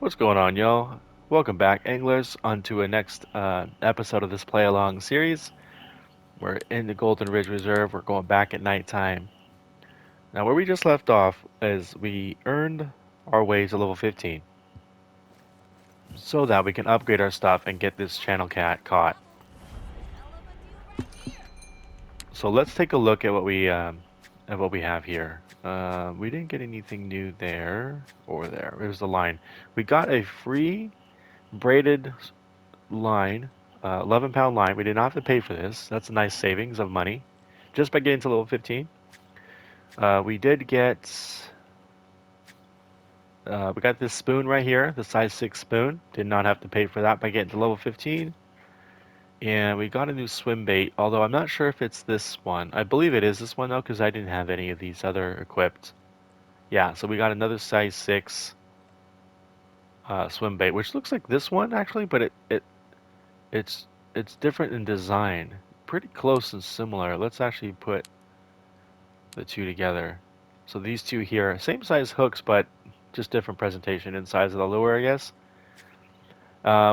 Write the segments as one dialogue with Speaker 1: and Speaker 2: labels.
Speaker 1: What's going on, y'all? Welcome back, anglers, onto a next episode of this play along series. We're in the Golden Ridge Reserve. We're going back at nighttime. Now, where we just left off is we earned our way to level 15 so that we can upgrade our stuff and get this channel cat caught. So let's take a look at what we have here. We didn't get anything new there or there. It was the line. We got a free braided line, 11-pound line. We did not have to pay for this. That's a nice savings of money just by getting to level 15. We did get, we got this spoon right here, the size 6 spoon. Did not have to pay for that by getting to level 15. And we got a new swim bait, although I'm not sure if it's this one. I believe it is this one though, because I didn't have any of these other equipped. Yeah, so we got another size 6 swim bait, which looks like this one actually, but it's it's different in design. Pretty close and similar. Let's actually put the two together. So these two here, same size hooks, but just different presentation and size of the lure, I guess.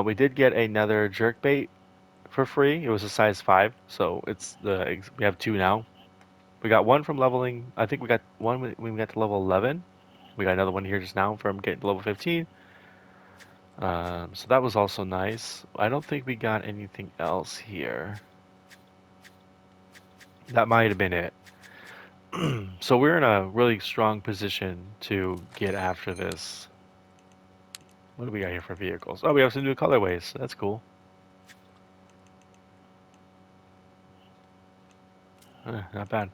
Speaker 1: We did get another jerk bait for free. It was a size 5, so we have two now. We got one from leveling. I think we got one when we got to level 11. We got another one here just now from getting to level 15. So that was also nice. I don't think we got anything else here. That might have been it. So we're in a really strong position to get after this. What do we got here for vehicles? Oh, we have some new colorways. That's cool. Not bad.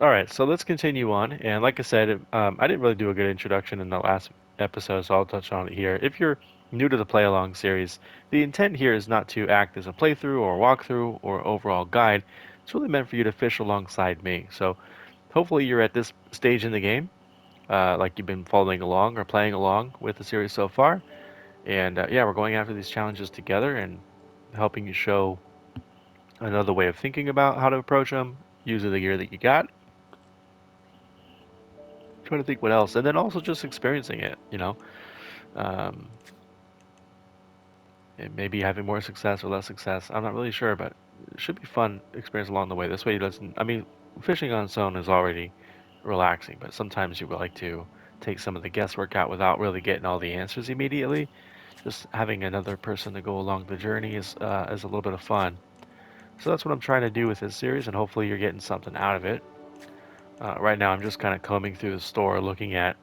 Speaker 1: All right, so let's continue on. And like I said, I didn't really do a good introduction in the last episode, so I'll touch on it here. If you're new to the play along series, the intent here is not to act as a playthrough or walkthrough or overall guide. It's really meant for you to fish alongside me. So hopefully you're at this stage in the game, like you've been following along or playing along with the series so far. And yeah, we're going after these challenges together and helping you show another way of thinking about how to approach them using the gear that you got. Trying to think what else, and then also just experiencing it. Um, and maybe having more success or less success. I'm not really sure, but it should be fun experience along the way. This way, it doesn't. I mean, fishing on its own is already relaxing, but sometimes you would like to take some of the guesswork out without really getting all the answers immediately. Just having another person to go along the journey is a little bit of fun. So that's what I'm trying to do with this series, and hopefully you're getting something out of it. Right now, I'm just kind of combing through the store, looking at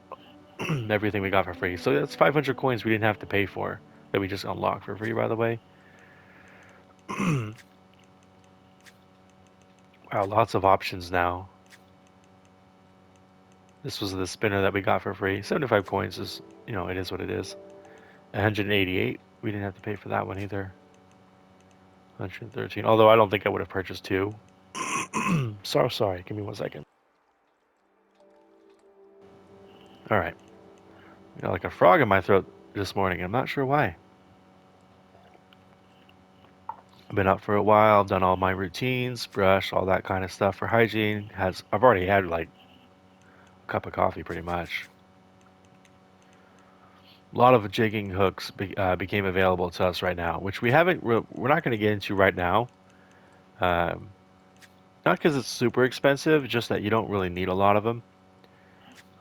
Speaker 1: everything we got for free. So that's 500 coins we didn't have to pay for, that we just unlocked for free, by the way. Wow, lots of options now. This was the spinner that we got for free. 75 coins is, it is what it is. 188, we didn't have to pay for that one either. 113, although I don't think I would have purchased two. Sorry, give me 1 second. All right. I got like a frog in my throat this morning. I'm not sure why. I've been up for a while, I've done all my routines, brush, all that kind of stuff for hygiene. I've already had like a cup of coffee pretty much. A lot of jigging hooks became available to us right now, which we're not going to get into right now. Um, Not because it's super expensive, just that you don't really need a lot of them.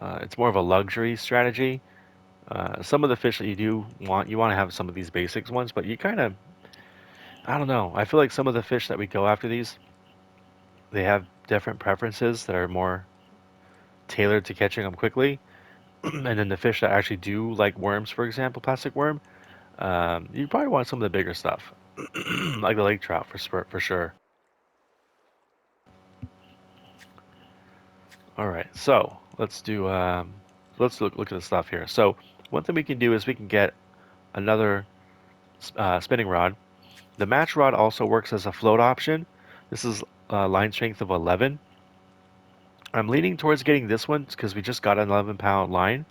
Speaker 1: It's more of a luxury strategy. Some of the fish that you want to have some of these basics ones, but I don't know. I feel like some of the fish that we go after they have different preferences that are more tailored to catching them quickly. And then the fish that actually do like worms, for example, plastic worm, you probably want some of the bigger stuff, like the lake trout for sure. All right, so let's look at the stuff here. So one thing we can do is we can get another spinning rod. The match rod also works as a float option. This is line strength of 11. I'm leaning towards getting this one because we just got an 11-pound line.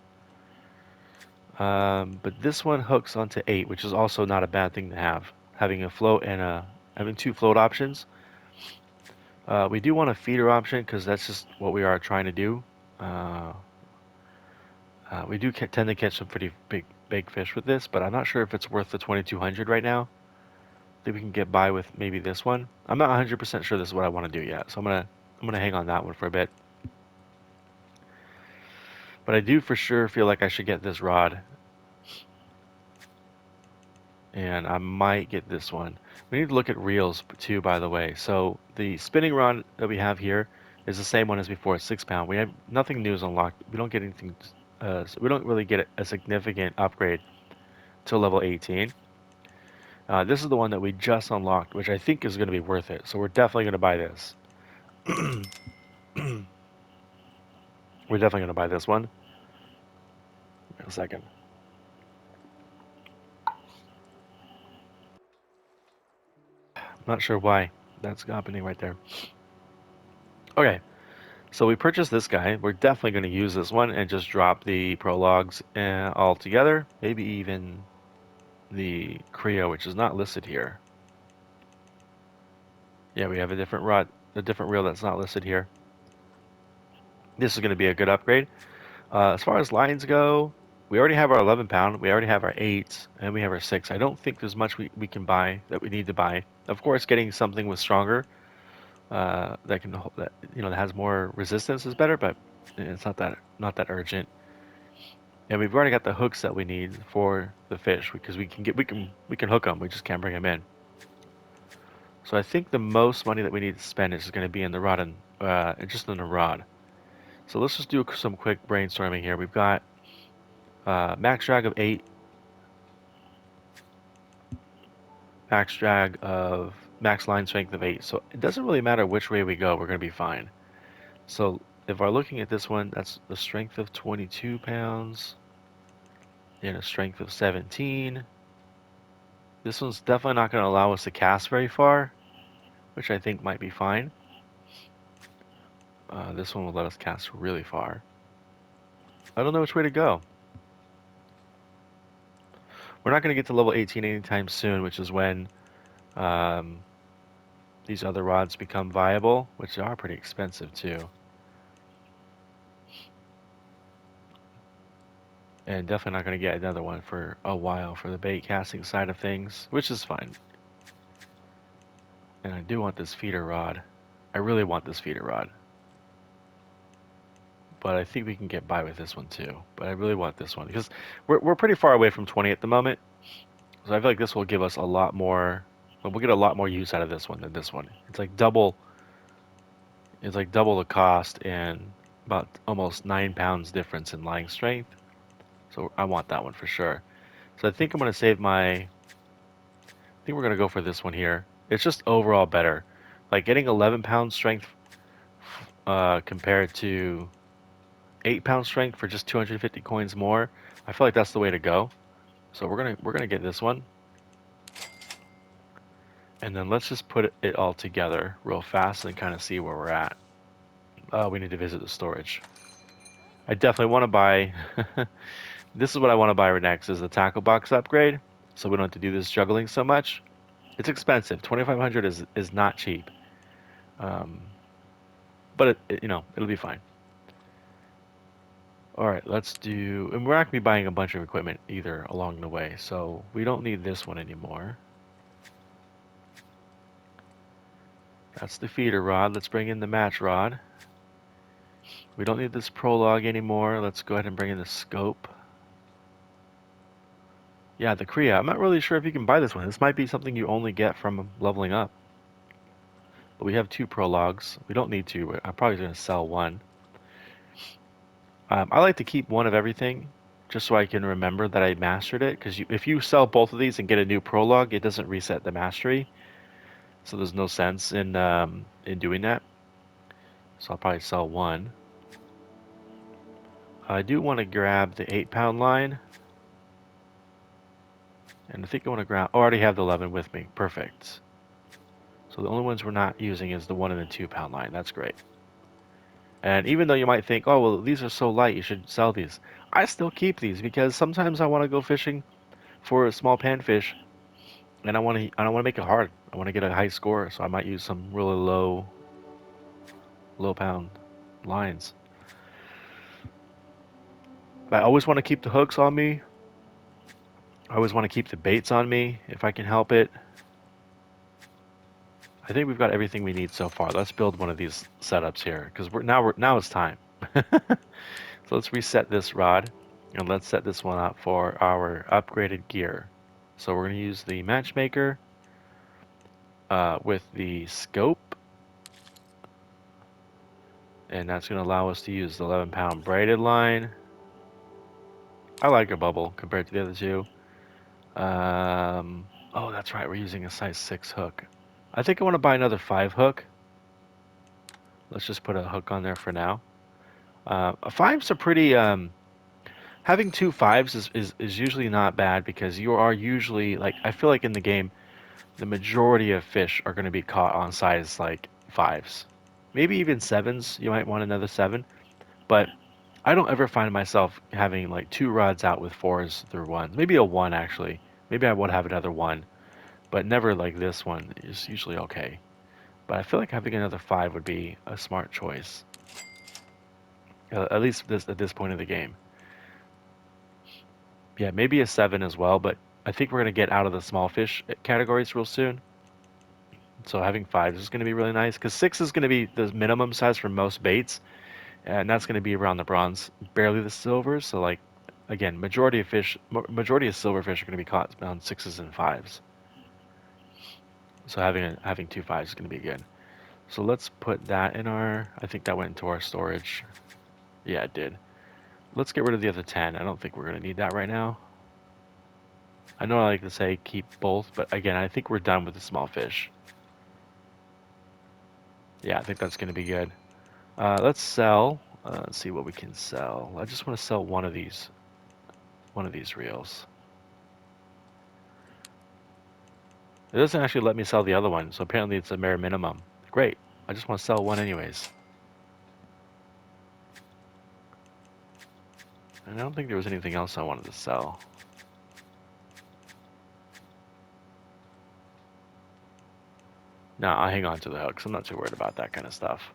Speaker 1: But this one hooks onto 8, which is also not a bad thing to have. Having two float options. We do want a feeder option because that's just what we are trying to do. Uh, We do tend to catch some pretty big fish with this, but I'm not sure if it's worth the 2200 right now. I think we can get by with maybe this one. I'm not 100% sure this is what I want to do yet, so I'm gonna hang on that one for a bit. But I do for sure feel like I should get this rod, and I might get this one. We need to look at reels too, by the way. So the spinning rod that we have here is the same one as before, 6 pound. We have nothing new is unlocked. We don't get anything. So we don't really get a significant upgrade till level 18. This is the one that we just unlocked, which I think is going to be worth it. So we're definitely going to buy this. We're definitely going to buy this one. Wait a second. Not sure why that's happening right there. Okay, so we purchased this guy. We're definitely going to use this one and just drop the prologues all together. Maybe even the Creo, which is not listed here. Yeah, we have a different rod, a different reel that's not listed here. This is going to be a good upgrade. As far as lines go, we already have our 11 pound, we already have our 8, and we have our 6. I don't think there's much we can buy that we need to buy. Of course, getting something with stronger that can that that has more resistance is better, but it's not that urgent. And we've already got the hooks that we need for the fish because we can hook them. We just can't bring them in. So I think the most money that we need to spend is going to be in the rod and just in the rod. So let's just do some quick brainstorming here. We've got max drag of 8, max line strength of 8. So it doesn't really matter which way we go, we're going to be fine. So if we're looking at this one, that's the strength of 22 pounds and a strength of 17. This one's definitely not going to allow us to cast very far, which I think might be fine. This one will let us cast really far. I don't know which way to go. We're not going to get to level 18 anytime soon, which is when um, these other rods become viable, which are pretty expensive too. And definitely not going to get another one for a while for the bait casting side of things, which is fine. And I do want this feeder rod. I really want this feeder rod. But I think we can get by with this one too. But I really want this one because we're pretty far away from 20 at the moment. So I feel like this will give us a lot more. Well, we'll get a lot more use out of this one than this one. It's like double. It's like double the cost and about almost 9 pounds difference in line strength. So I want that one for sure. So I think I'm gonna save my. I think we're gonna go for this one here. It's just overall better. Like getting 11 pound strength compared to 8 pound strength for just 250 coins more. I feel like that's the way to go. So we're gonna get this one, and then let's just put it all together real fast and kind of see where we're at. We need to visit the storage. I definitely want to buy. This is what I want to buy next is the tackle box upgrade, so we don't have to do this juggling so much. It's expensive. 2,500 is not cheap, um, but it'll be fine. All right, let's do. And we're not gonna be buying a bunch of equipment either along the way, so we don't need this one anymore. That's the feeder rod. Let's bring in the match rod. We don't need this prologue anymore. Let's go ahead and bring in the scope. Yeah, the Kriya. I'm not really sure if you can buy this one. This might be something you only get from leveling up. But we have 2 prologues. We don't need 2. I'm probably going to sell one. I like to keep one of everything just so I can remember that I mastered it. Because if you sell both of these and get a new prologue, it doesn't reset the mastery. So there's no sense in doing that. So I'll probably sell one. I do want to grab the 8 pound line. And I think I want to grab. Oh, I already have the 11 with me. Perfect. So the only ones we're not using is the 1 and the 2 pound line. That's great. And even though you might think, oh, well, these are so light, you should sell these. I still keep these because sometimes I want to go fishing for a small panfish, and I don't want to make it hard. I want to get a high score, so I might use some really low pound lines. I always want to keep the hooks on me. I always want to keep the baits on me if I can help it. I think we've got everything we need so far. Let's build one of these setups here because now it's time. So let's reset this rod and let's set this one up for our upgraded gear. So we're going to use the matchmaker with the scope, and that's going to allow us to use the 11-pound braided line. I like a bubble compared to the other two. Oh, that's right, we're using a size 6 hook. I think I want to buy another 5 hook. Let's just put a hook on there for now. Fives are pretty. Having two fives is usually not bad because you are usually like I feel like in the game the majority of fish are going to be caught on size like fives, maybe even sevens. You might want another seven, but I don't ever find myself having like two rods out with fours through ones. Maybe a one actually. Maybe I would have another one, but never like this one is usually okay. But I feel like having another five would be a smart choice, at least at this point of the game. Yeah, maybe a seven as well, but I think we're gonna get out of the small fish categories real soon. So having fives is gonna be really nice because six is gonna be the minimum size for most baits, and that's gonna be around the bronze, barely the silvers. So like, again, majority of silverfish are gonna be caught around sixes and fives. So having two fives is gonna be good. So let's put that in our. I think that went into our storage. Yeah, it did. Let's get rid of the other 10. I don't think we're gonna need that right now. I know I like to say keep both, but again, I think we're done with the small fish. Yeah, I think that's going to be good. Let's sell. Let's see what we can sell. I just want to sell one of these reels. It doesn't actually let me sell the other one, so apparently it's a bare minimum. Great. I just want to sell one anyways. And I don't think there was anything else I wanted to sell. No, I'll hang on to the hooks. I'm not too worried about that kind of stuff.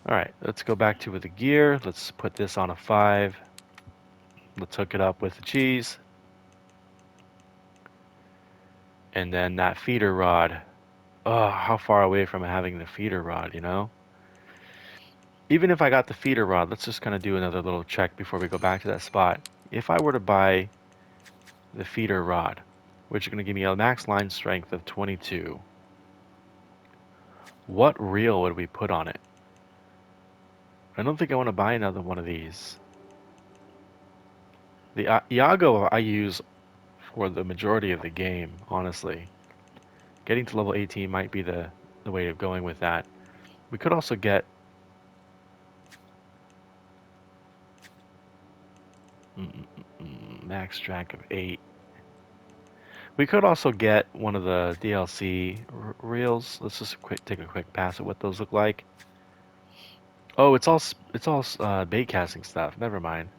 Speaker 1: All right, let's go back to with the gear. Let's put this on a 5. Let's hook it up with the cheese. And then that feeder rod. Oh, how far away from having the feeder rod, you know? Even if I got the feeder rod, let's just kind of do another little check before we go back to that spot. If I were to buy the feeder rod, which is going to give me a max line strength of 22, what reel would we put on it? I don't think I want to buy another one of these. The Iago I use for the majority of the game, honestly. Getting to level 18 might be the way of going with that. We could also get max drag of 8. We could also get one of the DLC reels. Let's just take a quick pass at what those look like. Oh, it's all bait casting stuff. Never mind.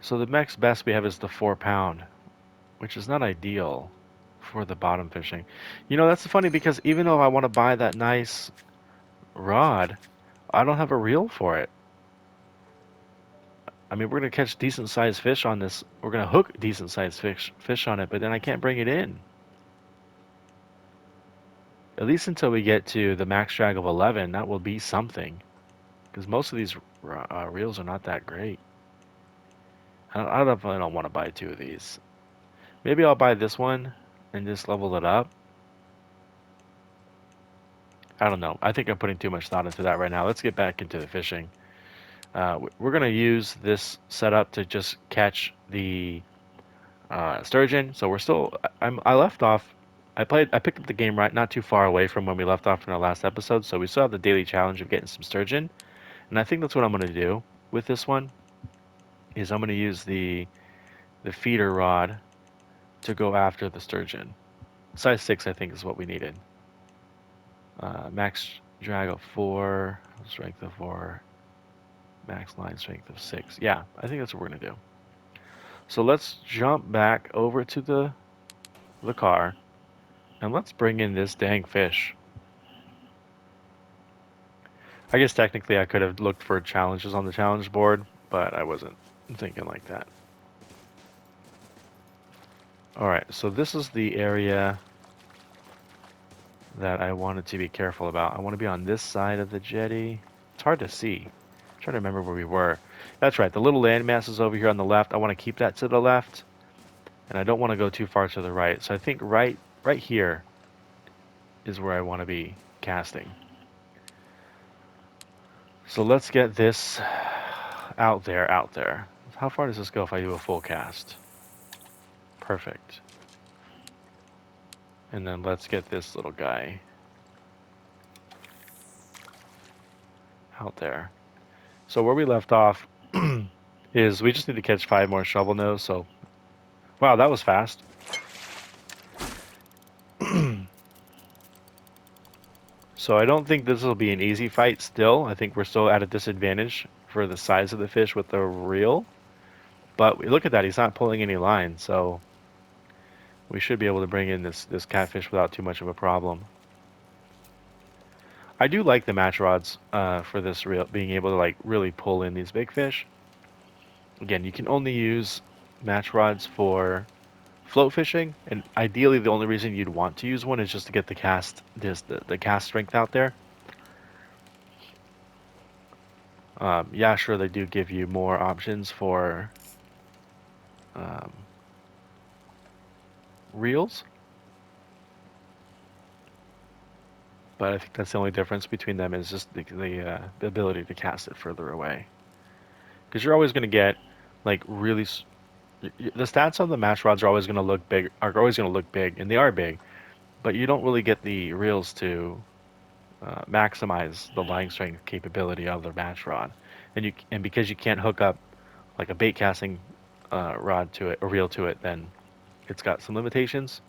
Speaker 1: So the next best we have is the 4 pound, which is not ideal for the bottom fishing. You know, that's funny because even though I want to buy that nice rod, I don't have a reel for it. I mean, we're gonna catch decent sized fish on this. We're gonna hook decent sized fish on it, but then I can't bring it in. At least until we get to the max drag of 11, that will be something. Because most of these reels are not that great. I definitely don't want to buy two of these. Maybe I'll buy this one and just level it up. I don't know. I think I'm putting too much thought into that right now. Let's get back into the fishing. We're going to use this setup to just catch the sturgeon. So we're still. I left off. I picked up the game right not too far away from when we left off in our last episode. So we still have the daily challenge of getting some sturgeon. And I think that's what I'm going to do with this one. Is I'm going to use the feeder rod to go after the sturgeon. Size 6, I think, is what we needed. Max drag of 4, strength of 4, max line strength of 6. Yeah, I think that's what we're going to do. So let's jump back over to the car and let's bring in this dang fish. I guess technically I could have looked for challenges on the challenge board, but I wasn't thinking like that. Alright, so this is the area that I wanted to be careful about. I want to be on this side of the jetty. It's hard to see. I'm trying to remember where we were. That's right, the little landmass is over here on the left. I want to keep that to the left, and I don't want to go too far to the right. So I think right here is where I want to be casting. So let's get this out there, out there. How far does this go if I do a full cast? Perfect. And then let's get this little guy out there. So where we left off is we just need to catch 5 more shovel nose. So, wow, that was fast. So I don't think this will be an easy fight still. I think we're still at a disadvantage for the size of the fish with the reel. But look at that, he's not pulling any line, so we should be able to bring in this catfish without too much of a problem. I do like the match rods for this reel, being able to like really pull in these big fish. Again, you can only use match rods for float fishing, and ideally the only reason you'd want to use one is just to get the cast the cast strength out there. Yeah, sure, they do give you more options for um, reels, but I think that's the only difference between them is just the ability to cast it further away. Because you're always going to get like really the stats on the match rods are always going to look big, are always going to look big, and they are big, but you don't really get the reels to maximize the line strength capability of the match rod, and because you can't hook up like a bait casting rod to it or reel to it, then it's got some limitations.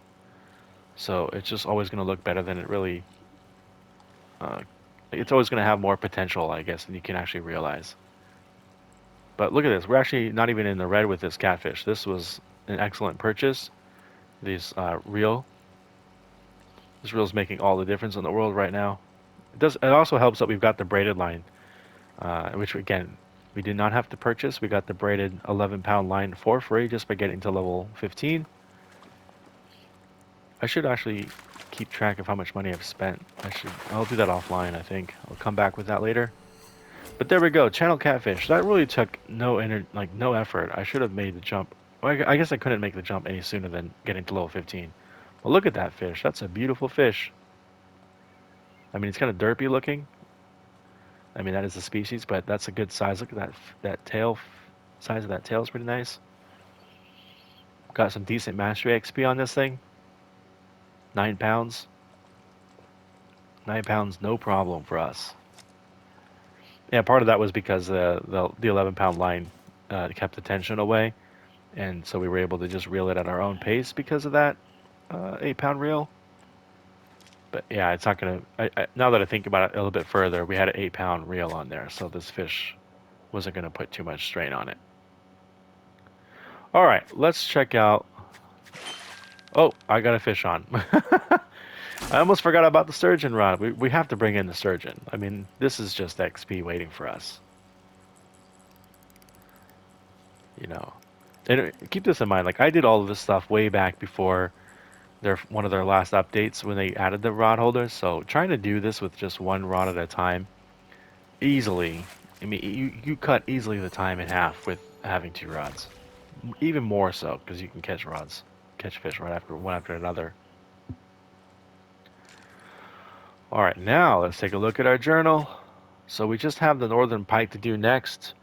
Speaker 1: So it's just always going to look better than it really. Uh, it's always going to have more potential, I guess, than you can actually realize. But look at this. We're actually not even in the red with this catfish. This was an excellent purchase. These reel. This reel's making all the difference in the world right now. It does. It also helps that we've got the braided line, which again we did not have to purchase. We got the braided 11-pound line for free just by getting to level 15. I should actually keep track of how much money I've spent. I'll do that offline, I think. I'll come back with that later. But there we go, channel catfish. That really took no effort. I should have made the jump. Well, I guess I couldn't make the jump any sooner than getting to level 15. Well, look at that fish. That's a beautiful fish. I mean, it's kind of derpy looking. I mean, that is a species, but that's a good size. Look at that tail. Size of that tail is pretty nice. Got some decent mastery XP on this thing. 9 pounds. 9 pounds, no problem for us. Yeah, part of that was because the 11-pound line kept the tension away, and so we were able to just reel it at our own pace because of that 8-pound reel. But yeah, it's not gonna. Now that I think about it a little bit further, we had an 8-pound reel on there, so this fish wasn't gonna put too much strain on it. All right, let's check out. Oh, I got a fish on. I almost forgot about the sturgeon rod. We have to bring in the sturgeon. I mean, this is just XP waiting for us. You know, and keep this in mind. Like I did all of this stuff way back before one of their last updates when they added the rod holders. So trying to do this with just one rod at a time, easily. I mean, you cut easily the time in half with having 2 rods. Even more so because you can catch fish right after one after another. All right, now let's take a look at our journal. So we just have the northern pike to do next.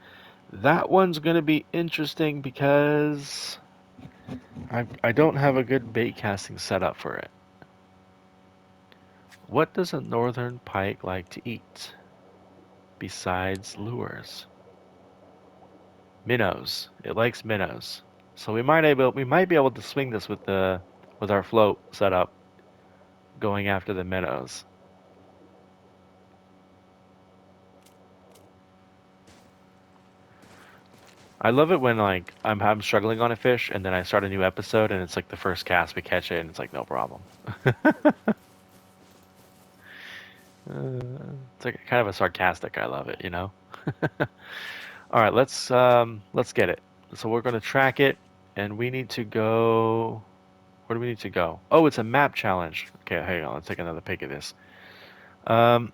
Speaker 1: That one's going to be interesting because I don't have a good bait casting setup for it. What does a northern pike like to eat besides lures? Minnows. It likes minnows. So we might be able to swing this with our float setup going after the minnows. I love it when like I'm struggling on a fish and then I start a new episode and it's like the first cast we catch it and it's like no problem. It's like kind of a sarcastic, I love it, you know? All right, let's get it. So we're gonna track it, and we need to go. Where do we need to go? Oh, it's a map challenge. Okay, hang on. Let's take another pic of this. Um,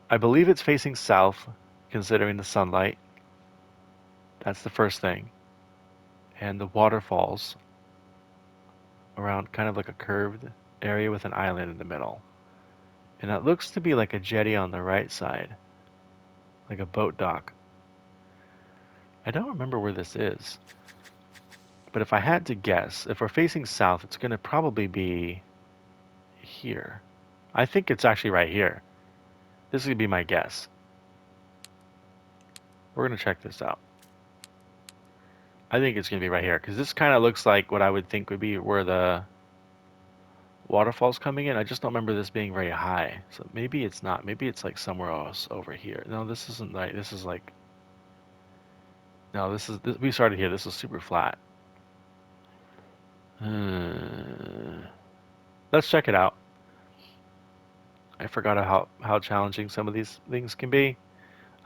Speaker 1: I believe it's facing south, considering the sunlight. That's the first thing. And the waterfalls around kind of like a curved area with an island in the middle. And that looks to be like a jetty on the right side, like a boat dock. I don't remember where this is, but if I had to guess, if we're facing south, it's going to probably be here. I think it's actually right here. This is going to be my guess. We're going to check this out. I think it's going to be right here because this kind of looks like what I would think would be where the waterfall's coming in. I just don't remember this being very high. So maybe it's not. Maybe it's like somewhere else over here. No, this isn't right. This is like, no, we started here. This is super flat. Let's check it out. I forgot how challenging some of these things can be.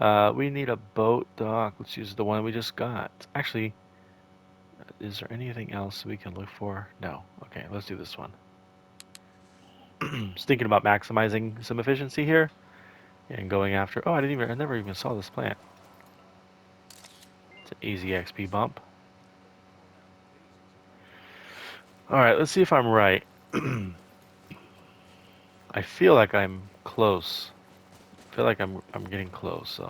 Speaker 1: We need a boat dock. Let's use the one we just got. Actually, is there anything else we can look for? No. Okay, let's do this one. Just thinking about maximizing some efficiency here and going after. Oh, I never even saw this plant. It's an easy XP bump. All right, let's see if I'm right. I feel like I'm close. I feel like I'm getting close.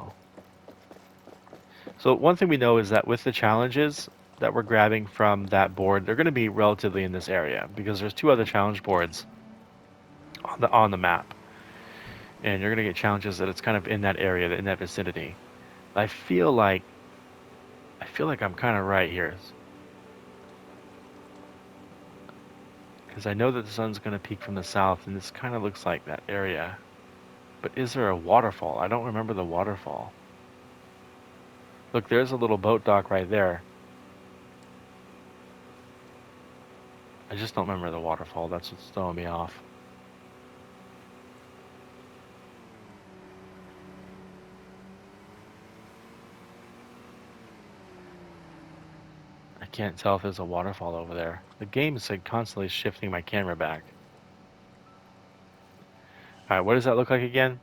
Speaker 1: So one thing we know is that with the challenges that we're grabbing from that board, they're going to be relatively in this area because there's two other challenge boards on the map, and you're going to get challenges that it's kind of in that area, in that vicinity. I feel like I'm kind of right here because I know that the sun's going to peak from the south, and this kind of looks like that area. But is there a waterfall? I don't remember the waterfall. Look, there's a little boat dock right there. I just don't remember the waterfall. That's what's throwing me off. I can't tell if there's a waterfall over there. The game is like constantly shifting my camera back. Alright, what does that look like again?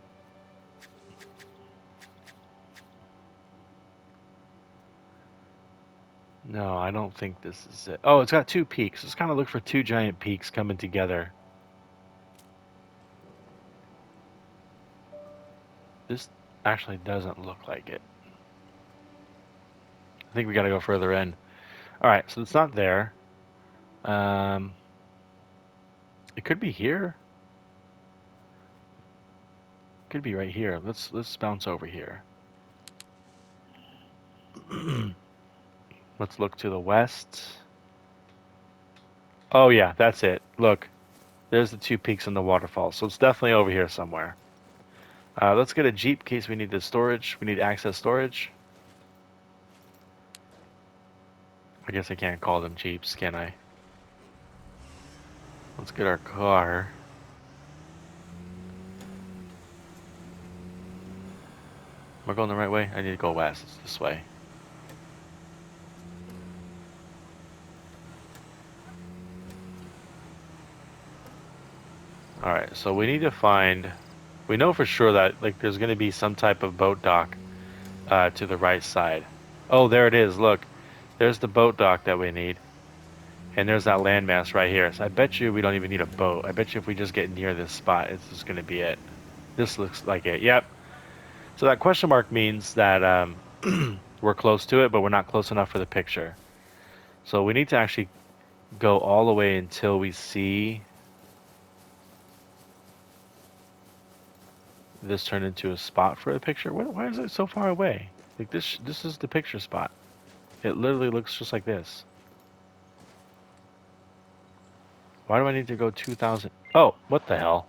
Speaker 1: No, I don't think this is it. Oh, it's got two peaks. Let's kind of look for two giant peaks coming together. This actually doesn't look like it. I think we gotta go further in. Alright, so it's not there. Um, it could be here. Could be right here. Let's bounce over here. Let's look to the west. Oh yeah, that's it. Look, there's the two peaks in the waterfall. So it's definitely over here somewhere. Let's get a Jeep in case we need the storage. We need access storage. I guess I can't call them Jeeps, can I? Let's get our car. Am I going the right way? I need to go west. It's this way. Alright, so we need to find... We know for sure that like there's going to be some type of boat dock to the right side. Oh, there it is. Look. There's the boat dock that we need. And there's that landmass right here. So I bet you we don't even need a boat. I bet you if we just get near this spot, it's just going to be it. This looks like it. Yep. So that question mark means that we're close to it, but we're not close enough for the picture. So we need to actually go all the way until we see this turn into a spot for a picture. Why is it so far away? Like this is the picture spot. It literally looks just like this. Why do I need to go 2,000? Oh, what the hell?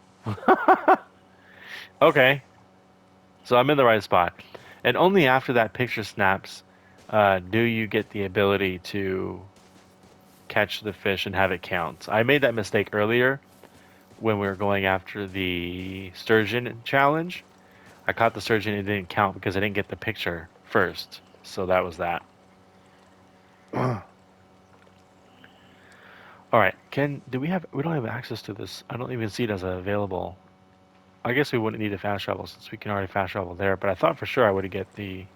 Speaker 1: Okay. So I'm in the right spot. And only after that picture snaps do you get the ability to catch the fish and have it count. I made that mistake earlier when we were going after the sturgeon challenge. I caught the sturgeon, it didn't count because I didn't get the picture first. So that was that. All right, we don't have access to this. I don't even see it as available. I guess we wouldn't need to fast travel since we can already fast travel there, but I thought for sure I would get the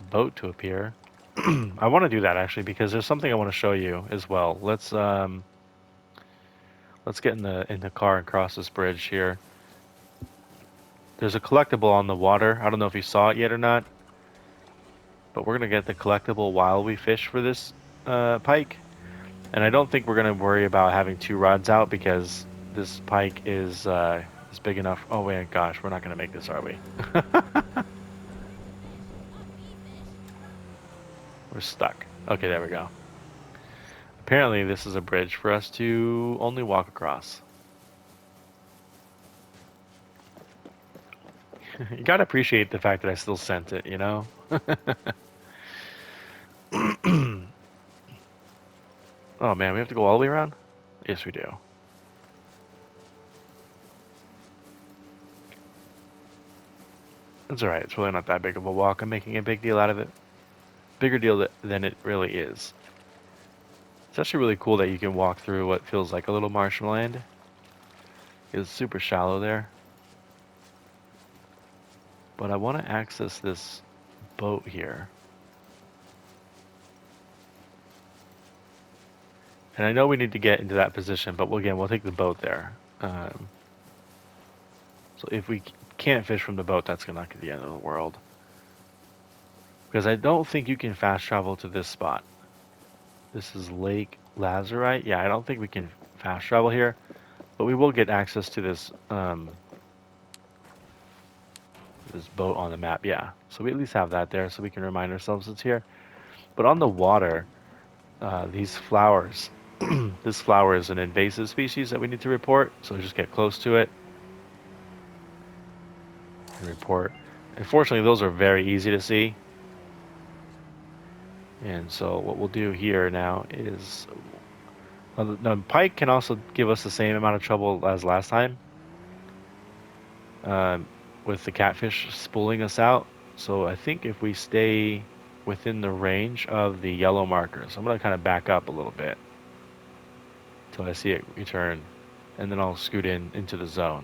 Speaker 1: boat to appear. I want to do that actually because there's something I want to show you as well. Let's get in the car and cross this bridge here. There's a collectible on the water. I don't know if you saw it yet or not, but we're gonna get the collectible while we fish for this pike. And I don't think we're gonna worry about having two rods out because this pike is big enough. Oh wait, gosh, we're not gonna make this, are we? We're stuck. Okay, there we go. Apparently, this is a bridge for us to only walk across. You gotta appreciate the fact that I still sent it, you know? Oh man, we have to go all the way around? Yes, we do. It's alright, it's really not that big of a walk. I'm making a big deal out of it. Bigger deal than it really is. It's actually really cool that you can walk through what feels like a little marshland. It's super shallow there. But I want to access this boat here. And I know we need to get into that position, but again, we'll take the boat there. So if we can't fish from the boat, that's not going to be the end of the world. Because I don't think you can fast travel to this spot. This is Lake Lazarite. Yeah, I don't think we can fast travel here. But we will get access to this this boat on the map. Yeah, so we at least have that there so we can remind ourselves it's here. But on the water, these flowers, this flower is an invasive species that we need to report. So just get close to it and report. Unfortunately, those are very easy to see. And so what we'll do here now is, the pike can also give us the same amount of trouble as last time, um, with the catfish spooling us out. So I think if we stay within the range of the yellow markers, I'm going to kind of back up a little bit until I see it return, and then I'll scoot into the zone.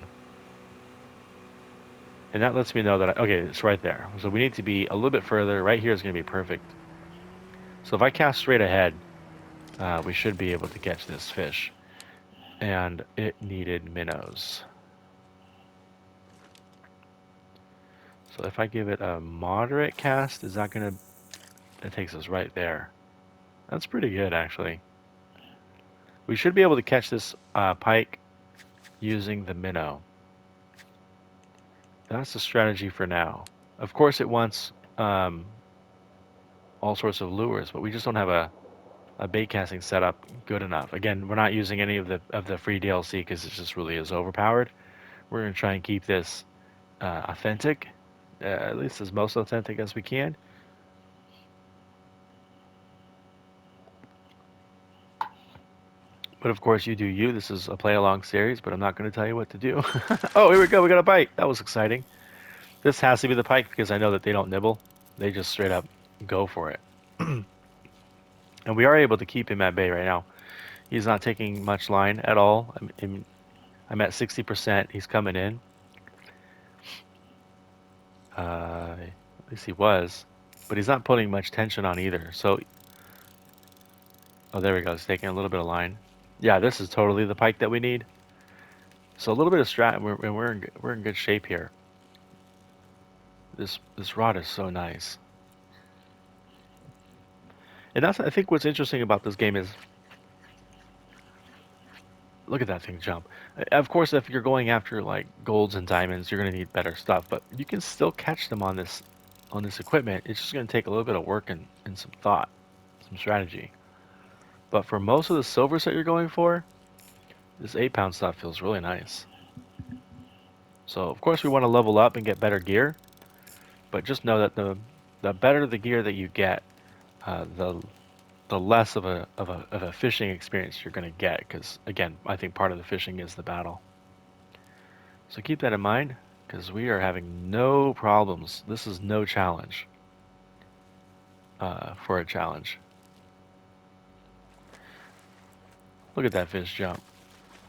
Speaker 1: And that lets me know that, okay, it's right there. So we need to be a little bit further. Right here is going to be perfect. So if I cast straight ahead, we should be able to catch this fish. And it needed minnows. So if I give it a moderate cast, is that going to... That takes us right there. That's pretty good, actually. We should be able to catch this pike using the minnow. That's the strategy for now. Of course, it wants all sorts of lures, but we just don't have a bait casting setup good enough. Again, we're not using any of the free DLC because it just really is overpowered. We're going to try and keep this authentic, at least as most authentic as we can. But of course, you do you. This is a play along series, but I'm not going to tell you what to do. Oh, here we go. We got a bite. That was exciting. This has to be the pike because I know that they don't nibble. They just straight up go for it. And we are able to keep him at bay right now. He's not taking much line at all. I'm at 60%. He's coming in. At least he was. But he's not putting much tension on either. So, oh, there we go. He's taking a little bit of line. Yeah, this is totally the pike that we need. So a little bit of strat, and we're in good shape here. This rod is so nice. And that's, I think, what's interesting about this game is, look at that thing jump. Of course, if you're going after like golds and diamonds, you're gonna need better stuff, but you can still catch them on this equipment. It's just gonna take a little bit of work and some thought, some strategy. But for most of the silvers that you're going for, this 8-pound stuff feels really nice. So of course we want to level up and get better gear, but just know that the better the gear that you get, the the less of a fishing experience you're going to get. Because again, I think part of the fishing is the battle. So keep that in mind, because we are having no problems. This is no challenge for a challenge. Look at that fish jump.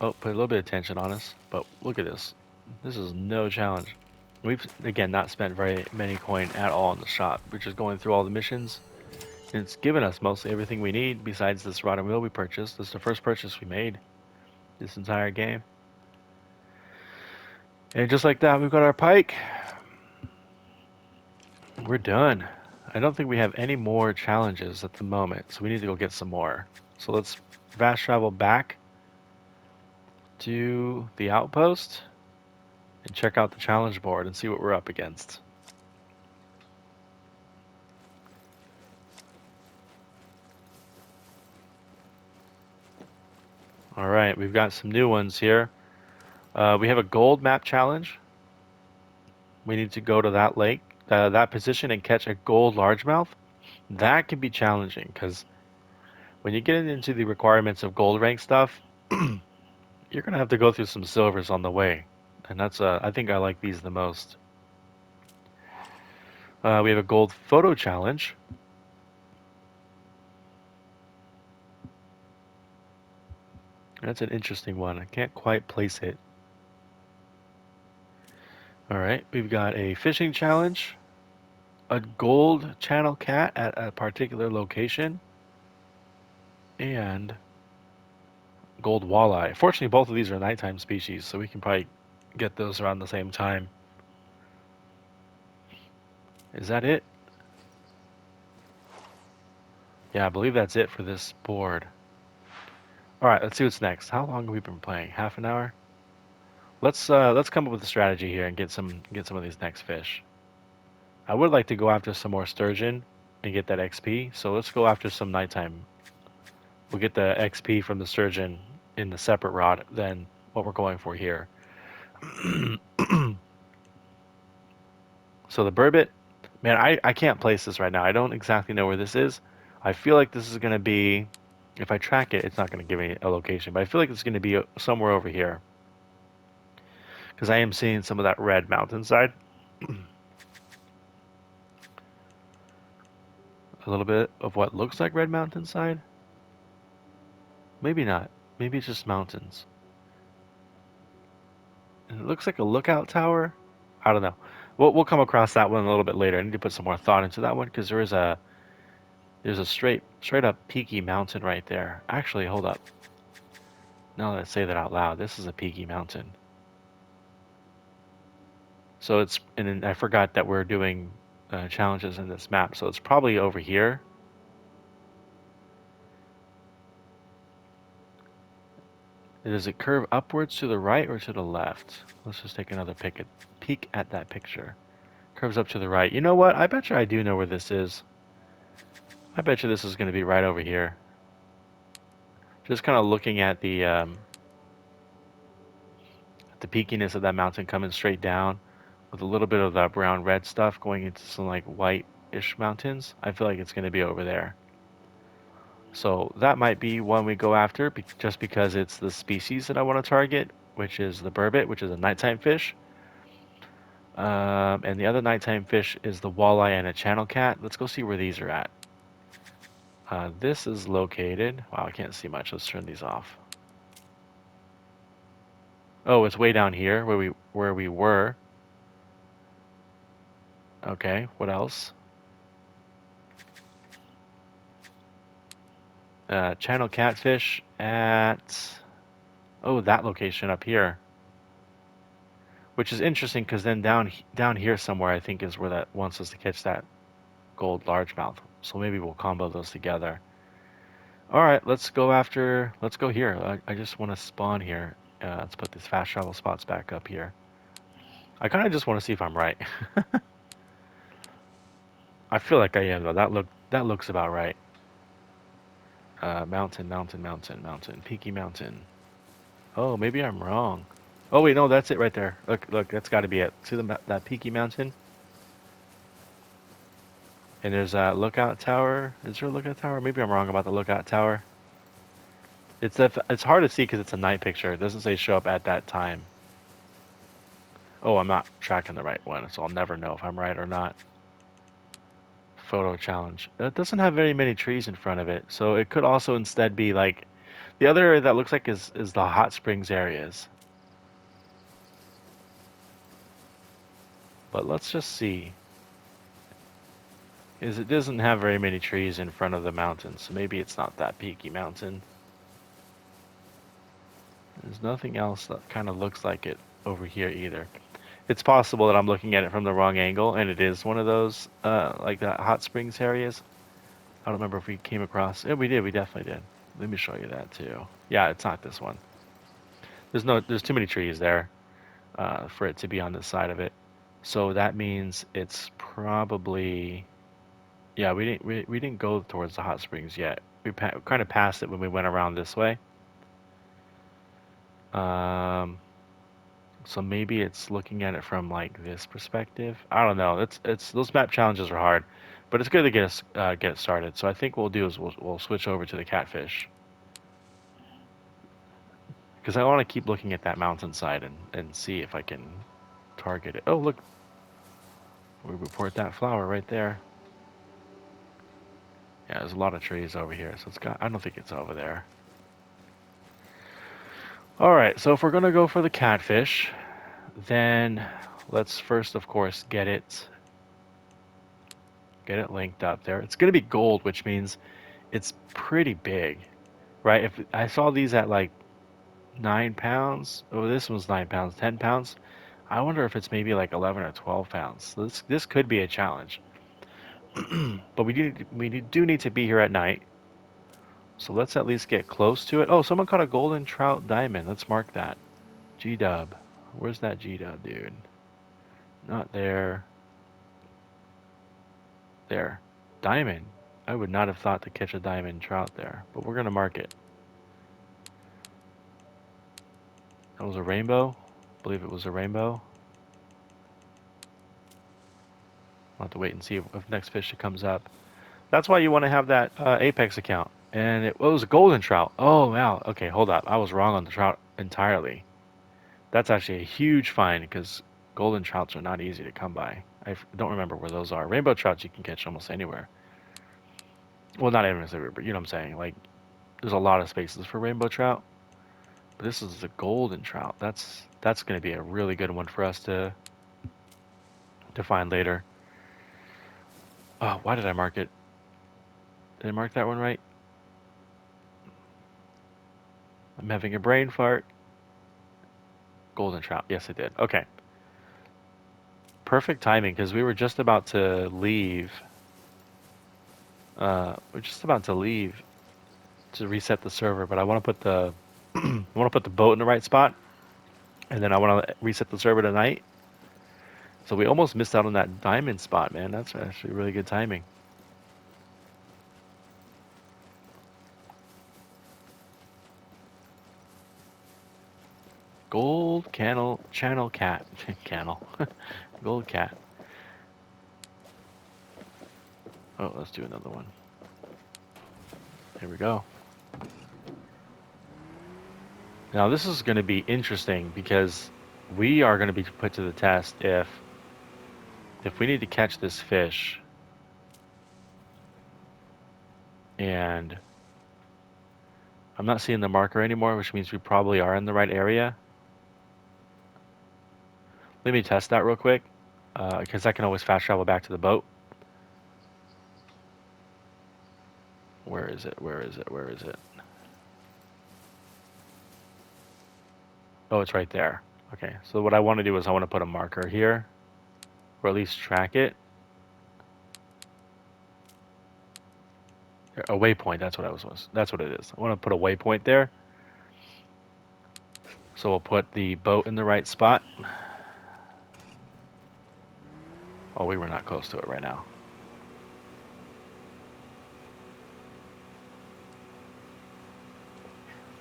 Speaker 1: Oh, put a little bit of tension on us, but look at this. This is no challenge. We've, again, not spent very many coin at all in the shop. We're just going through all the missions, and it's given us mostly everything we need besides this rod and wheel we purchased. This is the first purchase we made this entire game. And just like that, we've got our pike. We're done. I don't think we have any more challenges at the moment, so we need to go get some more. So let's fast travel back to the outpost and check out the challenge board and see what we're up against. All right, we've got some new ones here. We have a gold map challenge. We need to go to that lake, that position, and catch a gold largemouth. That can be challenging because when you get into the requirements of gold rank stuff, you're gonna have to go through some silvers on the way, and that's I think I like these the most. We have a gold photo challenge. That's an interesting one. I can't quite place it. All right, we've got a fishing challenge, a gold channel cat at a particular location, and gold walleye. Fortunately, both of these are nighttime species, so we can probably get those around the same time. Is that it? Yeah, I believe that's it for this board. All right, let's see what's next. How long have we been playing? Half an hour? Let's come up with a strategy here and get some of these next fish. I would like to go after some more sturgeon and get that XP. So let's go after some nighttime. We'll get the XP from the sturgeon in the separate rod than what we're going for here. So the burbot, man, I can't place this right now. I don't exactly know where this is. I feel like this is going to be, if I track it, it's not going to give me a location, but I feel like it's going to be somewhere over here. Because I am seeing some of that red mountainside. A little bit of what looks like red mountainside. Maybe not. Maybe it's just mountains. And it looks like a lookout tower. I don't know. We'll come across that one a little bit later. I need to put some more thought into that one because there's a straight up peaky mountain right there. Actually, hold up. Now that I say that out loud, this is a peaky mountain. So it's, and then I forgot that we're doing challenges in this map. So it's probably over here. Does it curve upwards to the right or to the left? Let's just take another peek at that picture. Curves up to the right. You know what? I bet you I do know where this is. I bet you this is going to be right over here. Just kind of looking at the peakiness of that mountain coming straight down with a little bit of that brown red stuff going into some like white-ish mountains. I feel like it's going to be over there. So that might be one we go after just because it's the species that I want to target, which is the burbot, which is a nighttime fish. And the other nighttime fish is the walleye and a channel cat. Let's go see where these are at. This is located. Wow, I can't see much. Let's turn these off. Oh, it's way down here where we were. Okay, what else? Channel catfish at that location up here, which is interesting because then down here somewhere I think is where that wants us to catch that gold largemouth. So maybe we'll combo those together. All right, let's go after. Let's go here. I just want to spawn here. Let's put these fast travel spots back up here. I kind of just want to see if I'm right. I feel like I am though. That looks about right. Mountain, peaky mountain. Oh, maybe I'm wrong. Oh wait, no, that's it right there. Look, that's got to be it. See that peaky mountain? And there's a lookout tower. Is there a lookout tower? Maybe I'm wrong about the lookout tower. It's hard to see because it's a night picture. It doesn't say show up at that time. Oh, I'm not tracking the right one, so I'll never know if I'm right or not. Photo challenge. It doesn't have very many trees in front of it, so it could also instead be like the other area that looks like is the hot springs areas. But let's just see. Is it doesn't have very many trees in front of the mountain, so maybe it's not that peaky mountain. There's nothing else that kind of looks like it over here either. It's possible that I'm looking at it from the wrong angle, and it is one of those like that hot springs areas. I don't remember if we came across. Yeah, we did. We definitely did. Let me show you that too. Yeah, it's not this one. There's too many trees there for it to be on this side of it. So that means it's probably yeah. We didn't go towards the hot springs yet. We kind of passed it when we went around this way. Um, so maybe it's looking at it from like this perspective. I don't know. It's those map challenges are hard, but it's good to get it started. So I think what we'll do is we'll switch over to the catfish because I want to keep looking at that mountainside and see if I can target it. Oh look, we report that flower right there. Yeah, there's a lot of trees over here, so it's got. I don't think it's over there. All right, so if we're gonna go for the catfish, then let's first, of course, get it linked up there. It's gonna be gold, which means it's pretty big, right? If I saw these at like 9 pounds, oh, this one's 9 pounds, 10 pounds. I wonder if it's maybe like 11 or 12 pounds. So this could be a challenge, but we do need to be here at night. So let's at least get close to it. Oh, someone caught a golden trout diamond. Let's mark that. G-dub. Where's that G-dub, dude? Not there. There. Diamond. I would not have thought to catch a diamond trout there, but we're gonna mark it. That was a rainbow. I believe it was a rainbow. I'll have to wait and see if next fish comes up. That's why you want to have that Apex account. And it was a golden trout. Oh, wow. Okay, hold up. I was wrong on the trout entirely. That's actually a huge find because golden trouts are not easy to come by. I don't remember where those are. Rainbow trouts you can catch almost anywhere. Well, not everywhere, but you know what I'm saying. Like, there's a lot of spaces for rainbow trout. But this is the golden trout. That's going to be a really good one for us to find later. Oh, why did I mark it? Did I mark that one right? I'm having a brain fart. Golden trout. Yes, I did. Okay. Perfect timing because we were just about to leave. We're just about to leave to reset the server, but I want to put the I want to put the boat in the right spot, and then I want to reset the server tonight. So we almost missed out on that diamond spot, man. That's actually really good timing. Gold channel cat channel gold cat. Oh, let's do another one. Here we go. Now this is going to be interesting because we are going to be put to the test if we need to catch this fish and I'm not seeing the marker anymore, which means we probably are in the right area. Let me test that real quick, because I can always fast travel back to the boat. Where is it? Where is it? Where is it? Oh, it's right there. Okay, so what I want to do is I want to put a marker here, or at least track it. A waypoint, that's what that's what it is. I want to put a waypoint there. So we'll put the boat in the right spot. Oh, we were not close to it right now.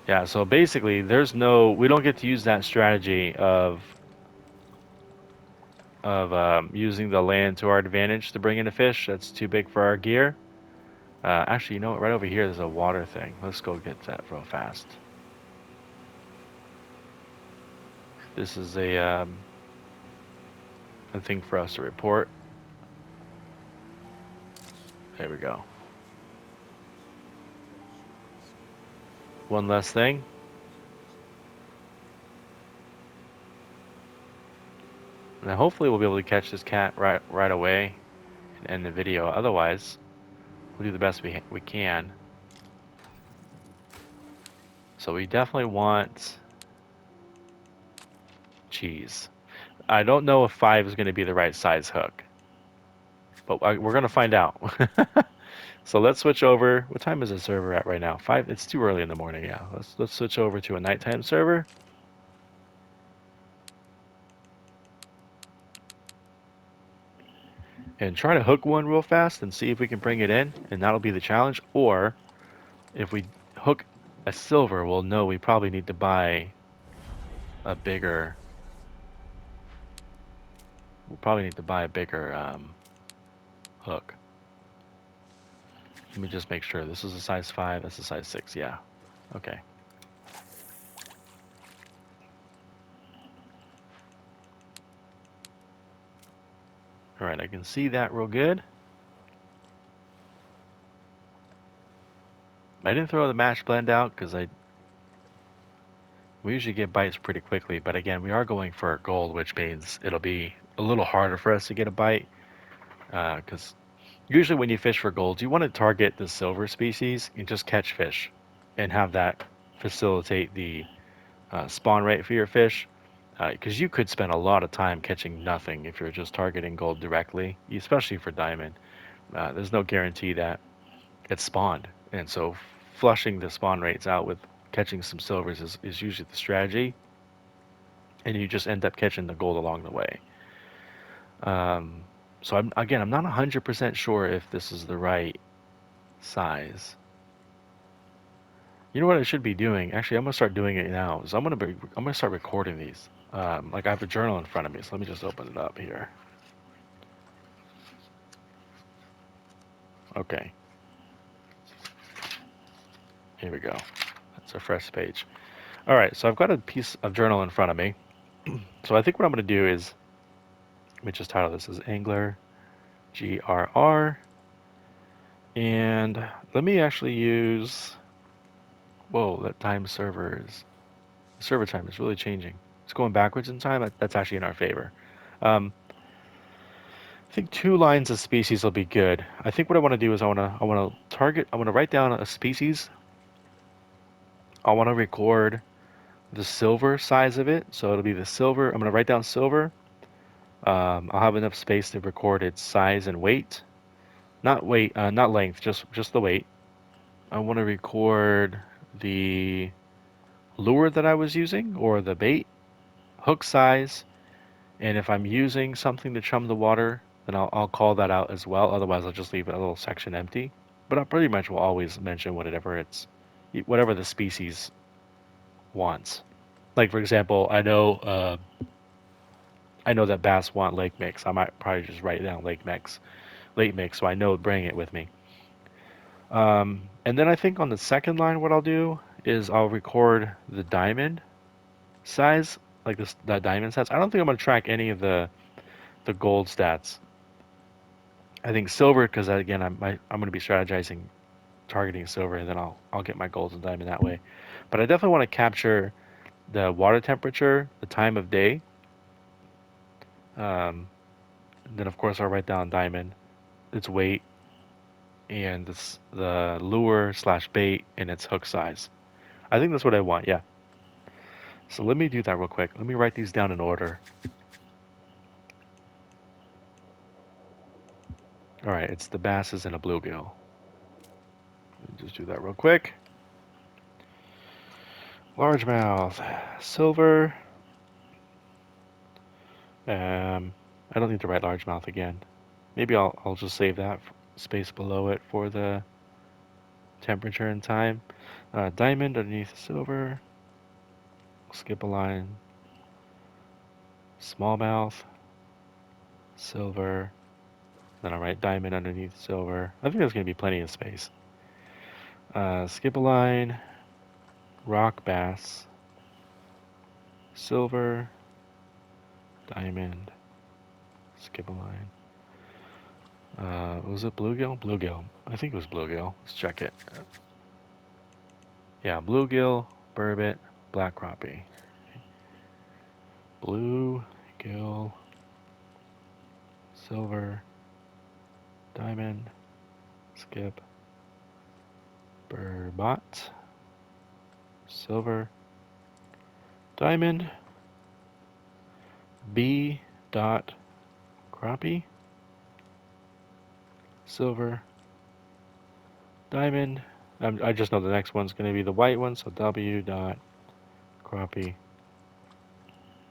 Speaker 1: Yeah, so basically we don't get to use that strategy of of using the land to our advantage to bring in a fish that's too big for our gear. Actually, you know what? Right over here, there's a water thing. Let's go get that real fast. This is a thing for us to report. There we go. One less thing. And hopefully we'll be able to catch this cat right away and end the video. Otherwise, we'll do the best we can. So we definitely want cheese. I don't know if 5 is going to be the right size hook, but we're going to find out. So let's switch over. What time is the server at right now? 5. It's too early in the morning. Yeah. Let's switch over to a nighttime server. And try to hook one real fast and see if we can bring it in, and that'll be the challenge. Or if we hook a silver, we'll know we probably need to buy a bigger. We'll probably need to buy a bigger hook. Let me just make sure. This is a size 5. That's a size 6. Yeah. Okay. All right. I can see that real good. I didn't throw the mash blend out because we usually get bites pretty quickly. But again, we are going for gold, which means it'll be a little harder for us to get a bite. Because usually when you fish for gold, you want to target the silver species and just catch fish and have that facilitate the spawn rate for your fish. Because you could spend a lot of time catching nothing if you're just targeting gold directly, especially for diamond. There's no guarantee that it's spawned. And so flushing the spawn rates out with catching some silvers is usually the strategy. And you just end up catching the gold along the way. Um, so I'm not 100% sure if this is the right size. You know what I should be doing? Actually, I'm gonna start doing it now. So I'm gonna start recording these. Like I have a journal in front of me, so let me just open it up here. Okay, here we go. That's a fresh page. All right, so I've got a piece of journal in front of me. So I think what I'm gonna do is, let me just title this as Angler GRR, and let me actually use. Whoa, that time server time is really changing. It's going backwards in time. That's actually in our favor. Um, I think 2 lines of species will be good. I think what I want to do is I want to write down a species. I want to record the silver size of it. So it'll be the silver. I'm going to write down silver. I'll have enough space to record its size and weight. Not weight, not length, just the weight. I want to record the lure that I was using or the bait, hook size, and if I'm using something to chum the water, then I'll call that out as well. Otherwise, I'll just leave a little section empty. But I pretty much will always mention whatever the species wants. Like for example, I know that bass want lake mix. I might probably just write down lake mix, so I know to bring it with me. And then I think on the second line, what I'll do is I'll record the diamond size, like the diamond stats. I don't think I'm gonna track any of the gold stats. I think silver because again I'm gonna be strategizing targeting silver, and then I'll get my golds and diamond that way. But I definitely want to capture the water temperature, the time of day. Um, then of course I'll write down diamond, its weight, and the lure slash bait and its hook size. I think that's what I want. Yeah. So let me do that real quick. Let me write these down in order. All right, it's the basses and a bluegill. Let me just do that real quick. Largemouth, silver. I don't need to write largemouth again. Maybe I'll just save that space below it for the temperature and time. Diamond underneath silver. Skip a line. Smallmouth. silver. Then I'll write diamond underneath silver. I think there's going to be plenty of space. Skip a line, rock bass, silver, diamond, skip a line. Was it bluegill? Bluegill. I think it was bluegill. Let's check it. Yeah, bluegill, burbot, black crappie. Bluegill, silver, diamond, skip, burbot, silver, diamond, B dot crappie, silver, diamond. I just know the next one's going to be the white one, so W dot crappie,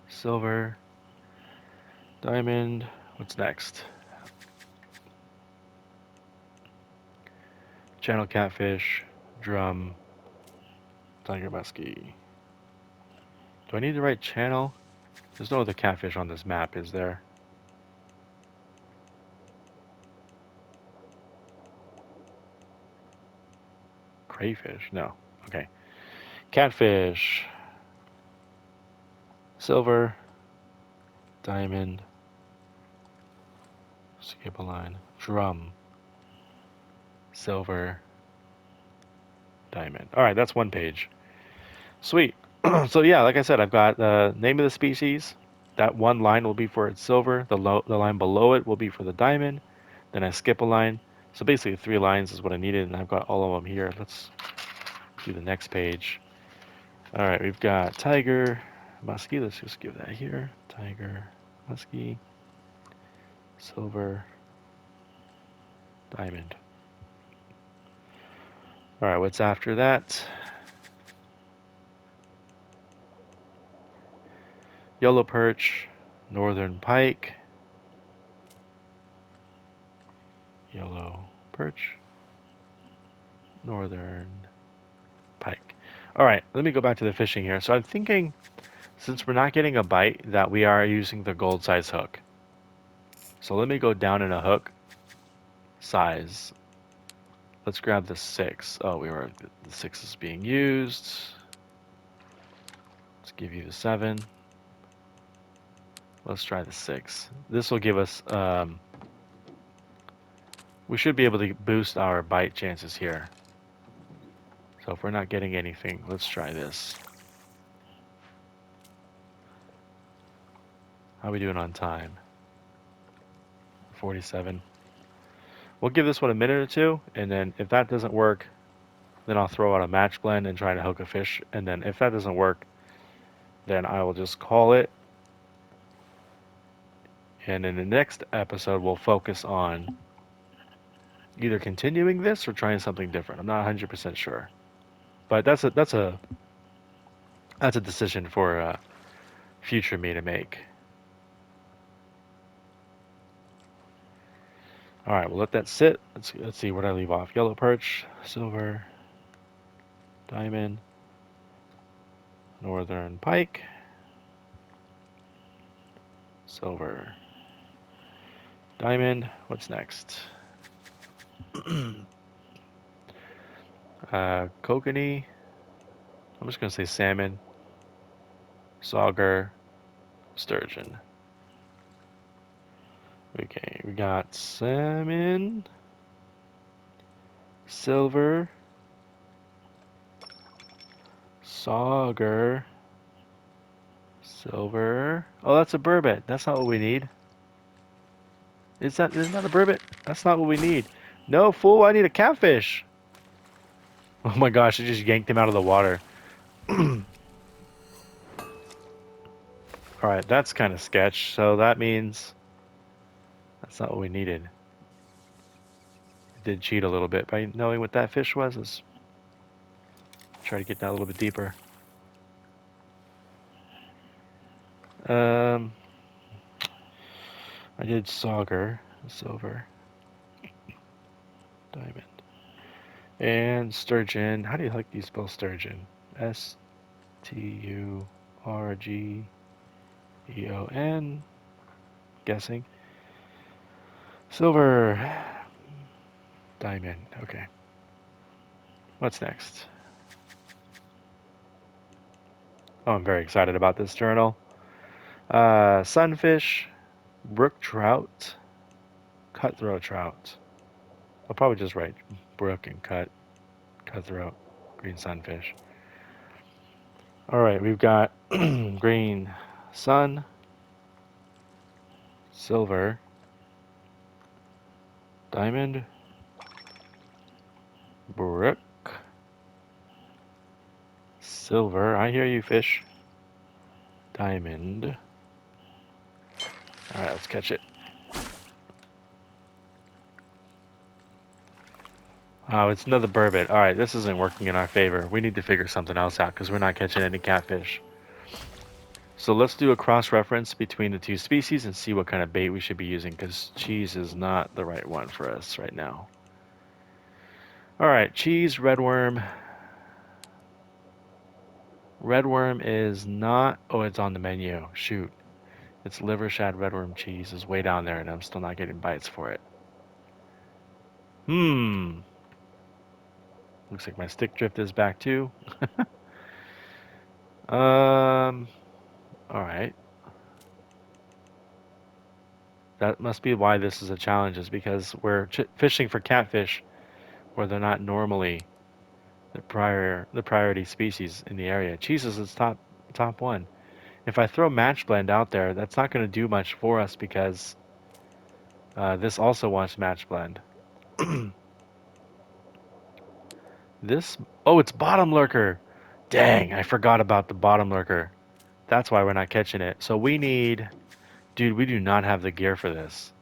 Speaker 1: silver, diamond. What's next? Channel catfish, drum, tiger muskie. Do I need to write channel? There's no other catfish on this map, is there? Crayfish? No. Okay. Catfish. Silver. Diamond. Skip a line. Drum. Silver. Diamond. Alright, that's one page. Sweet. So yeah, like I said, I've got the name of the species. That one line will be for its silver. The line below it will be for the diamond. Then I skip a line. So basically 3 lines is what I needed, and I've got all of them here. Let's do the next page. Alright, we've got tiger, muskie. Let's just give that here. Tiger, muskie, silver, diamond. Alright, what's after that? Yellow perch, northern pike, yellow perch, northern pike. Alright, let me go back to the fishing here. So I'm thinking, since we're not getting a bite, that we are using the gold size hook. So let me go down in a hook size. Let's grab the 6. Oh, the 6 is being used. Let's give you the 7. Let's try the 6. This will give us, we should be able to boost our bite chances here. So if we're not getting anything, let's try this. How are we doing on time? 47. We'll give this one a minute or two, and then if that doesn't work, then I'll throw out a match blend and try to hook a fish. And then if that doesn't work, then I will just call it. And in the next episode, we'll focus on either continuing this or trying something different. I'm not 100% sure, but that's a decision for future me to make. All right, we'll let that sit. Let's see where I leave off. Yellow perch, silver, diamond, northern pike, silver, diamond. What's next? Kokanee. I'm just gonna say salmon, sauger, sturgeon. Okay, we got salmon, silver, sauger, silver. Oh, that's a burbot. That's not what we need. Isn't that a burbot? That's not what we need. No, fool, I need a catfish. Oh my gosh, I just yanked him out of the water. Alright, that's kind of sketch. So that means that's not what we needed. I did cheat a little bit by knowing what that fish was. Let's try to get that a little bit deeper. I did sauger, silver, diamond, and sturgeon. How do you like you spell sturgeon? Sturgeon. Guessing. Silver. Diamond. Okay. What's next? Oh, I'm very excited about this journal. Sunfish, brook trout, cutthroat trout. I'll probably just write brook and cutthroat, green sunfish. All right, we've got green sun, silver, diamond, brook, silver. I hear you, fish. Diamond. All right, let's catch it. Oh, it's another burbot. All right, this isn't working in our favor. We need to figure something else out because we're not catching any catfish. So let's do a cross-reference between the two species and see what kind of bait we should be using because cheese is not the right one for us right now. All right, cheese, redworm. Redworm is not... Oh, it's on the menu. Shoot. It's liver shad redworm cheese is way down there and I'm still not getting bites for it. Looks like my stick drift is back too. All right. That must be why this is a challenge, is because we're fishing for catfish where they're not normally the priority species in the area. Cheese is its top one. If I throw match blend out there, that's not going to do much for us because this also wants match blend. This, oh, it's bottom lurker. Dang, I forgot about the bottom lurker. That's why we're not catching it. So we need, dude, we do not have the gear for this.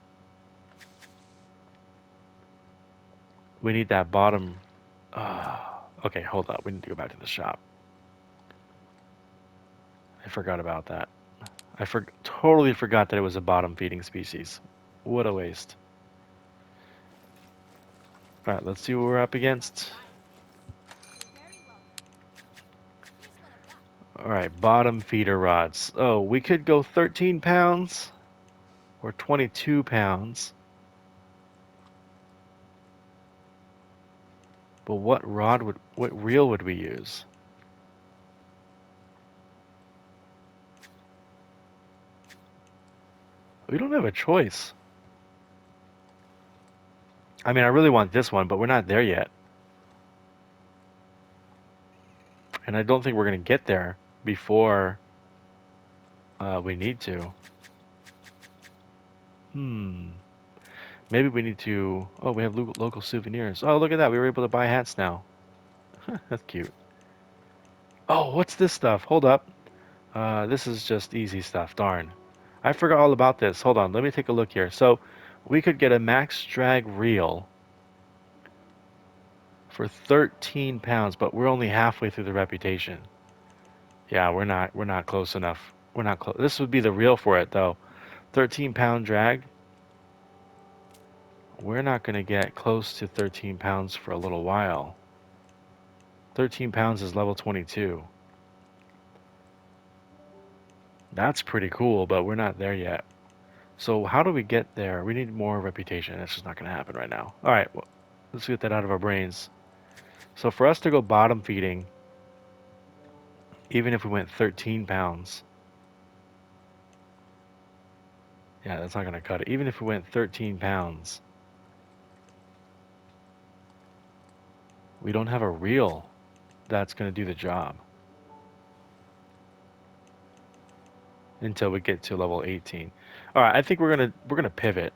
Speaker 1: We need that bottom. Okay, hold up. We need to go back to the shop. I forgot about that. Totally forgot that it was a bottom feeding species. What a waste. All right, let's see what we're up against. All right, bottom feeder rods. Oh, we could go 13 pounds or 22 pounds. But what reel would we use? We don't have a choice. I mean, I really want this one, but we're not there yet. And I don't think we're going to get there before we need to. Maybe we need to... Oh, we have local souvenirs. Oh, look at that. We were able to buy hats now. That's cute. Oh, what's this stuff? Hold up. This is just easy stuff. Darn. I forgot all about this. Hold on. Let me take a look here. So we could get a max drag reel for 13 pounds, but we're only halfway through the reputation. Yeah, we're not close enough. We're not close. This would be the reel for it though. 13-pound drag. We're not going to get close to 13 pounds for a little while. 13 pounds is level 22. That's pretty cool, but we're not there yet. So how do we get there? We need more reputation. That's just not going to happen right now. All right, well, let's get that out of our brains. So for us to go bottom feeding, even if we went 13 pounds, yeah, that's not going to cut it. Even if we went 13 pounds, we don't have a reel that's going to do the job until we get to level 18. All right, I think we're gonna pivot.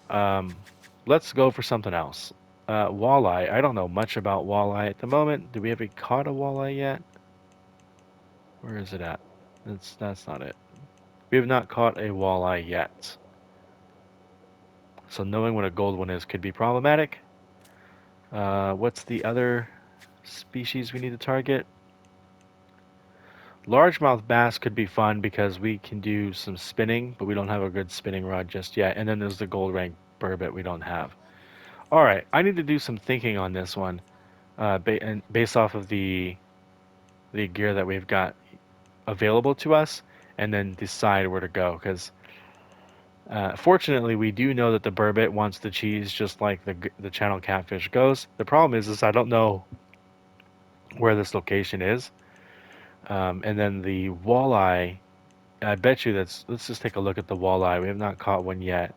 Speaker 1: Um, let's go for something else. Walleye. I don't know much about walleye at the moment. Do we have caught a walleye yet? Where is it at? That's not it. We have not caught a walleye yet. So knowing what a gold one is could be problematic. What's the other species we need to target? Largemouth bass could be fun because we can do some spinning, but we don't have a good spinning rod just yet. And then there's the gold rank burbot we don't have. All right, I need to do some thinking on this one, and based off of the gear that we've got available to us, and then decide where to go. Because Fortunately, we do know that the burbot wants the cheese just like the channel catfish goes. The problem is I don't know where this location is. And then the walleye, I bet you that's. Let's just take a look at the walleye. We have not caught one yet.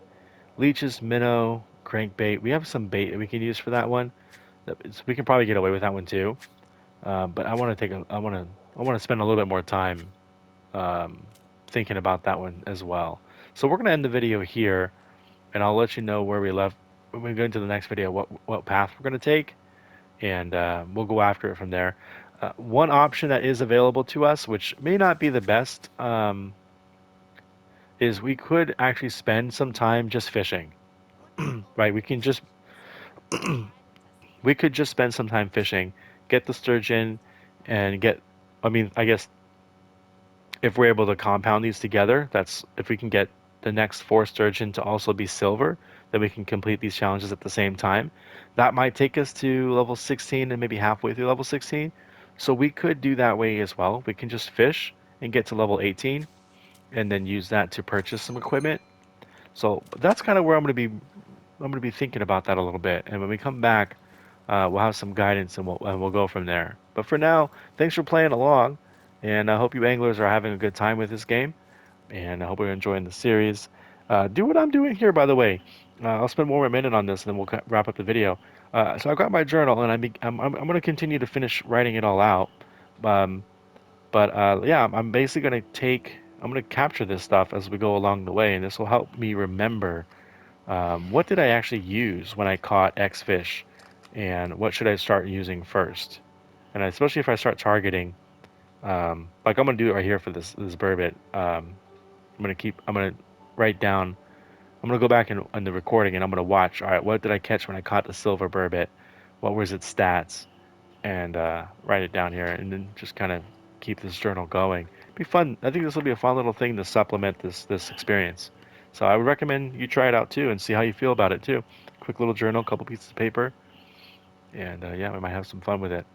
Speaker 1: Leeches, minnow, crankbait. We have some bait that we can use for that one. We can probably get away with that one too. But I want to take a. I want to spend a little bit more time um, thinking about that one as well. So we're gonna end the video here, and I'll let you know where we left when we go into the next video. What path we're gonna take, and we'll go after it from there. One option that is available to us, which may not be the best, is we could actually spend some time just fishing. Right? We could just spend some time fishing, get the sturgeon, and get. I mean, I guess if we're able to compound these together, that's if we can get the next four sturgeon to also be silver, then we can complete these challenges at the same time. That might take us to level 16 and maybe halfway through level 16. So we could do that way as well. We can just fish and get to level 18 and then use that to purchase some equipment. So that's kind of where I'm gonna be thinking about that a little bit. And when we come back, we'll have some guidance and we'll go from there. But for now, thanks for playing along, and I hope you anglers are having a good time with this game, and I hope you're enjoying the series. Do what I'm doing here, by the way. I'll spend more a minute on this, and then we'll wrap up the video. So I got my journal, and I'm going to continue to finish writing it all out. Um, but yeah, I'm basically going to I'm going to capture this stuff as we go along the way, and this will help me remember what did I actually use when I caught X fish, and what should I start using first? And especially if I start targeting, like I'm gonna do it right here for this burbot. I'm gonna write down. I'm gonna go back in the recording and I'm gonna watch. All right, what did I catch when I caught the silver burbot? What was its stats? And write it down here, and then just kind of keep this journal going. Be fun. I think this will be a fun little thing to supplement this experience. So I would recommend you try it out too and see how you feel about it too. Quick little journal, couple pieces of paper, and yeah, we might have some fun with it.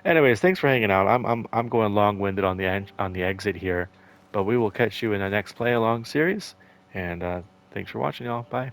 Speaker 1: Anyways, thanks for hanging out. I'm going long-winded on on the exit here, but we will catch you in the next play along series. And thanks for watching, y'all. Bye.